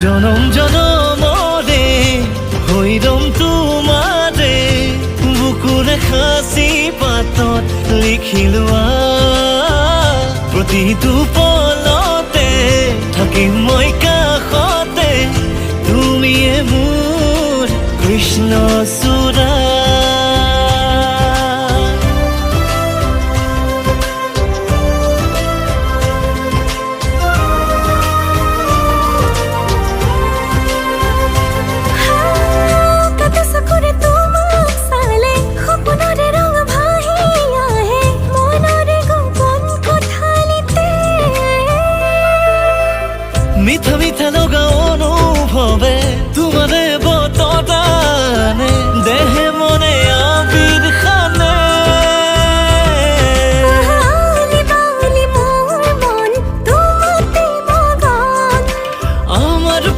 জনম জনমৰে হৈৰম তোমাৰে বুকুৰে সাঁচি পাতত লিখি লোৱা প্ৰতিটো পলতে থাকিম মই কাষতে তুমিয়ে মোৰ কৃষ্ণ